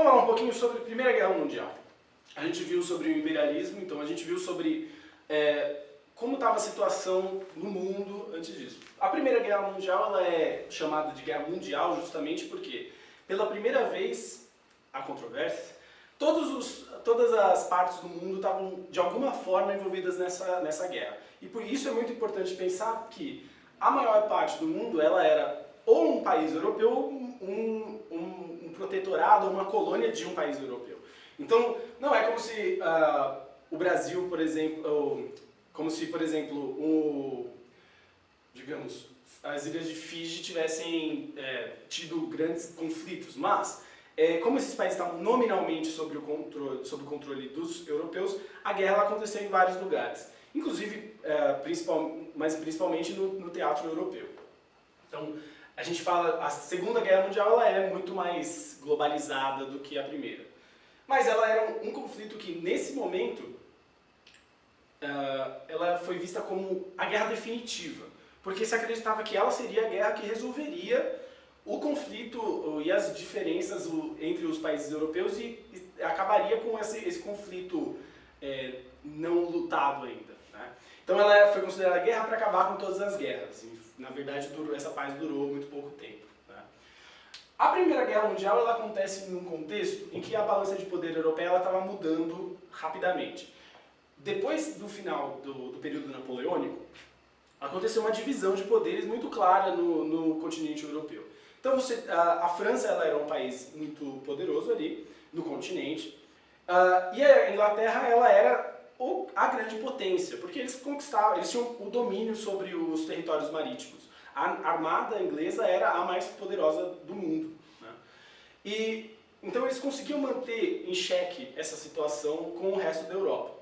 Vamos falar um pouquinho sobre a Primeira Guerra Mundial. A gente viu sobre o imperialismo, então a gente viu sobre como estava a situação no mundo antes disso. A Primeira Guerra Mundial ela é chamada de Guerra Mundial justamente porque, pela primeira vez, há controvérsias, todas as partes do mundo estavam de alguma forma envolvidas nessa guerra. E por isso é muito importante pensar que a maior parte do mundo ela era ou um país europeu ou um protetorado ou uma colônia de um país europeu. Então, não é como se o Brasil, por exemplo, digamos, as ilhas de Fiji tivessem tido grandes conflitos, mas como esses países estavam nominalmente sob o controle dos europeus, a guerra aconteceu em vários lugares, inclusive, mas principalmente no teatro europeu. Então, a gente fala, a Segunda Guerra Mundial ela é muito mais globalizada do que a Primeira. Mas ela era um conflito que, nesse momento, ela foi vista como a guerra definitiva, porque se acreditava que ela seria a guerra que resolveria o conflito e as diferenças entre os países europeus e acabaria com esse conflito não lutado ainda, né? Então ela foi considerada a guerra para acabar com todas as guerras. E, na verdade, essa paz durou muito pouco tempo, né? A Primeira Guerra Mundial ela acontece num contexto em que a balança de poder europeia estava mudando rapidamente. Depois do final do período napoleônico, aconteceu uma divisão de poderes muito clara no continente europeu. Então a França ela era um país muito poderoso ali no continente, e a Inglaterra ela era a grande potência, porque eles tinham o domínio sobre os territórios marítimos. A armada inglesa era a mais poderosa do mundo, né? E então eles conseguiam manter em xeque essa situação com o resto da Europa.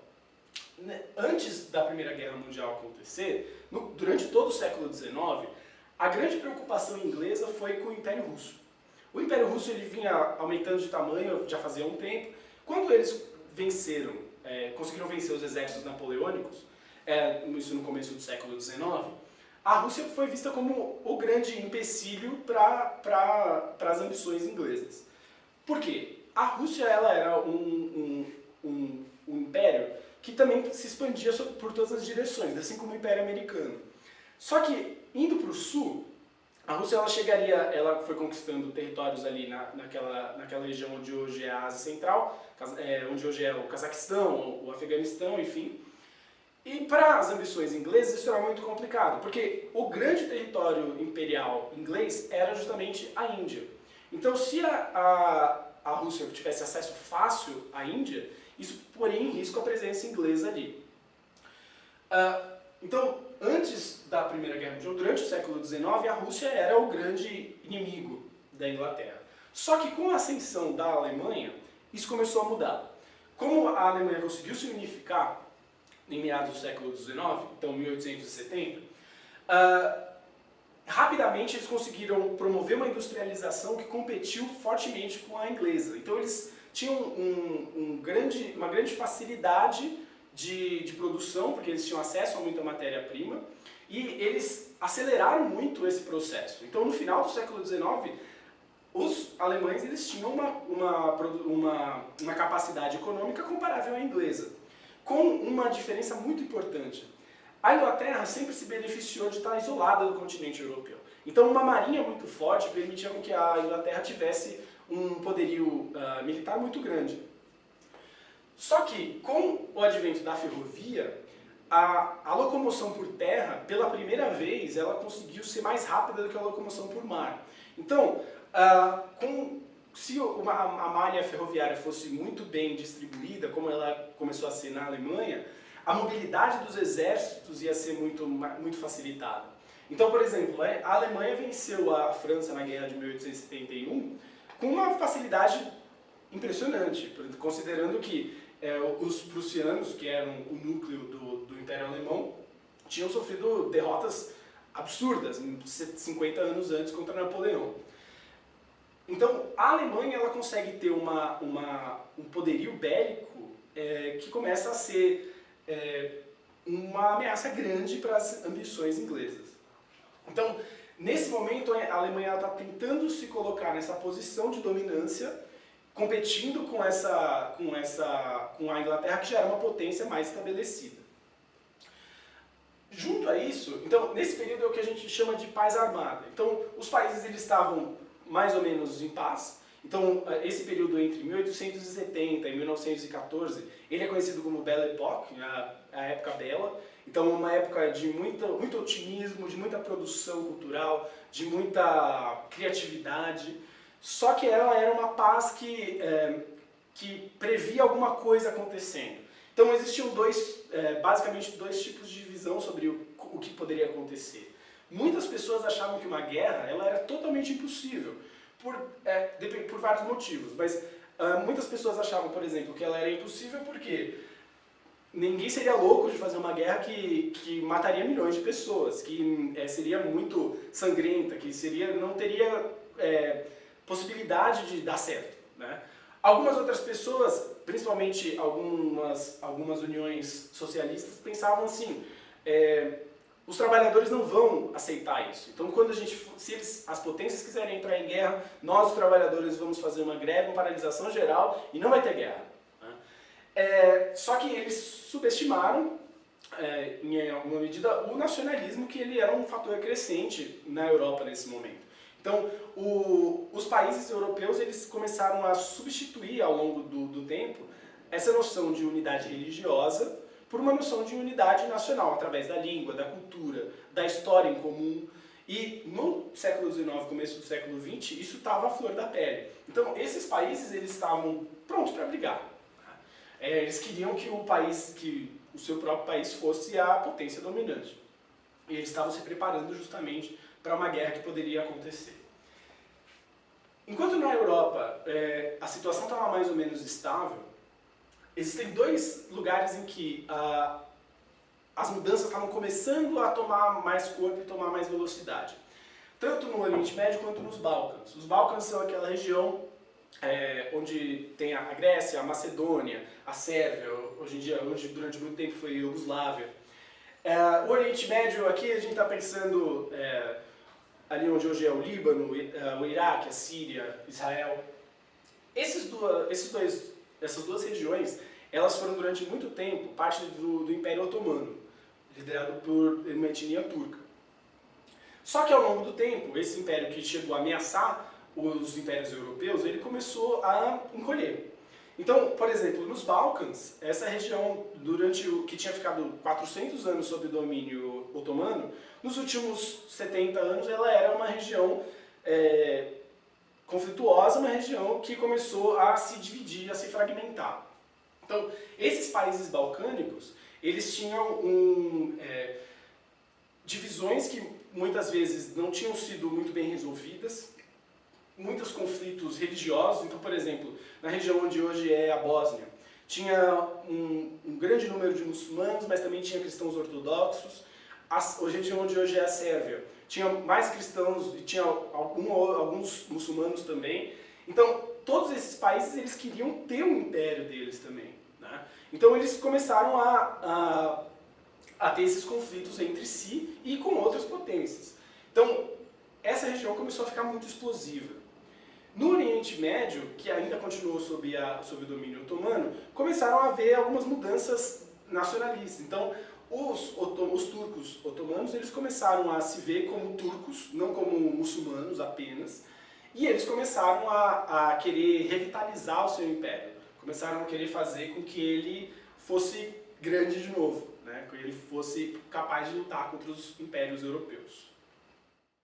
Antes da Primeira Guerra Mundial acontecer, durante todo o século XIX, a grande preocupação inglesa foi com o Império Russo. O Império Russo ele vinha aumentando de tamanho já fazia um tempo. Quando eles conseguiram vencer os exércitos napoleônicos, isso no começo do século XIX, a Rússia foi vista como o grande empecilho para as ambições inglesas. Por quê? A Rússia ela era um império que também se expandia por todas as direções, assim como o Império Americano. Só que, indo para o sul, a Rússia ela foi conquistando territórios ali naquela região onde hoje é a Ásia Central, onde hoje é o Cazaquistão, o Afeganistão, enfim. E para as ambições inglesas isso era muito complicado, porque o grande território imperial inglês era justamente a Índia. Então, se a Rússia tivesse acesso fácil à Índia, isso poria em risco a presença inglesa ali. Então, antes da Primeira Guerra Mundial, durante o século XIX, a Rússia era o grande inimigo da Inglaterra. Só que com a ascensão da Alemanha, isso começou a mudar. Como a Alemanha conseguiu se unificar em meados do século XIX, então 1870, rapidamente eles conseguiram promover uma industrialização que competiu fortemente com a inglesa. Então eles tinham uma grande facilidade de produção, porque eles tinham acesso a muita matéria-prima, e eles aceleraram muito esse processo. Então, no final do século XIX, os alemães eles tinham uma capacidade econômica comparável à inglesa, com uma diferença muito importante. A Inglaterra sempre se beneficiou de estar isolada do continente europeu. Então, uma marinha muito forte permitia que a Inglaterra tivesse um poderio militar muito grande. Só que, com o advento da ferrovia, a locomoção por terra, pela primeira vez, ela conseguiu ser mais rápida do que a locomoção por mar. Então, se a malha ferroviária fosse muito bem distribuída, como ela começou a ser na Alemanha, a mobilidade dos exércitos ia ser muito facilitada. Então, por exemplo, a Alemanha venceu a França na Guerra de 1871 com uma facilidade impressionante, considerando que os prussianos, que eram o núcleo do Império Alemão, tinham sofrido derrotas absurdas, 50 anos antes contra Napoleão. Então, a Alemanha ela consegue ter um poderio bélico que começa a ser uma ameaça grande para as ambições inglesas. Então, nesse momento, a Alemanha está tentando se colocar nessa posição de dominância competindo com a Inglaterra, que já era uma potência mais estabelecida. Junto a isso, então, nesse período é o que a gente chama de paz armada. Então, os países eles estavam mais ou menos em paz. Então, esse período entre 1870 e 1914, ele é conhecido como Belle Époque, a época bela. Então, uma época de muito otimismo, de muita produção cultural, de muita criatividade. Só que ela era uma paz que previa alguma coisa acontecendo. Então existiam basicamente dois tipos de visão sobre o que poderia acontecer. Muitas pessoas achavam que uma guerra ela era totalmente impossível, por vários motivos. Mas muitas pessoas achavam, por exemplo, que ela era impossível porque ninguém seria louco de fazer uma guerra que mataria milhões de pessoas, que seria muito sangrenta, que não teria possibilidade de dar certo, né? Algumas outras pessoas, principalmente algumas uniões socialistas, pensavam assim, os trabalhadores não vão aceitar isso. Então, se as potências quiserem entrar em guerra, nós, os trabalhadores, vamos fazer uma greve, uma paralisação geral e não vai ter guerra, né? Só que eles subestimaram, em alguma medida, o nacionalismo, que ele era um fator crescente na Europa nesse momento. Então, os países europeus eles começaram a substituir ao longo do tempo essa noção de unidade religiosa por uma noção de unidade nacional, através da língua, da cultura, da história em comum. E no século XIX, começo do século XX, isso estava à flor da pele. Então, esses países eles estavam prontos para brigar. Eles queriam que o seu próprio país fosse a potência dominante. E eles estavam se preparando justamente para uma guerra que poderia acontecer. Enquanto na Europa a situação estava mais ou menos estável, existem dois lugares em que as mudanças estavam começando a tomar mais corpo e tomar mais velocidade. Tanto no Oriente Médio quanto nos Balcãs. Os Balcãs são aquela região onde tem a Grécia, a Macedônia, a Sérvia, onde durante muito tempo foi a Iugoslávia. O Oriente Médio, aqui a gente está pensando ali onde hoje é o Líbano, o Iraque, a Síria, Israel. Essas duas regiões, elas foram durante muito tempo parte do Império Otomano, liderado por uma etnia turca. Só que ao longo do tempo, esse império que chegou a ameaçar os impérios europeus, ele começou a encolher. Então, por exemplo, nos Balcãs, essa região, que tinha ficado 400 anos sob domínio otomano, nos últimos 70 anos ela era uma região conflituosa, uma região que começou a se dividir, a se fragmentar. Então, esses países balcânicos, eles tinham divisões que muitas vezes não tinham sido muito bem resolvidas, muitos conflitos religiosos. Então, por exemplo, na região onde hoje é a Bósnia, tinha um grande número de muçulmanos, mas também tinha cristãos ortodoxos. A região onde hoje é a Sérvia, tinha mais cristãos e tinha alguns muçulmanos também. Então, todos esses países eles queriam ter um império deles também, né? Então, eles começaram a ter esses conflitos entre si e com outras potências. Então, essa região começou a ficar muito explosiva. No Oriente Médio, que ainda continuou sob o domínio otomano, começaram a haver algumas mudanças nacionalistas. Então, os turcos otomanos eles começaram a se ver como turcos, não como muçulmanos apenas, e eles começaram a querer revitalizar o seu império. Começaram a querer fazer com que ele fosse grande de novo, né? Que ele fosse capaz de lutar contra os impérios europeus.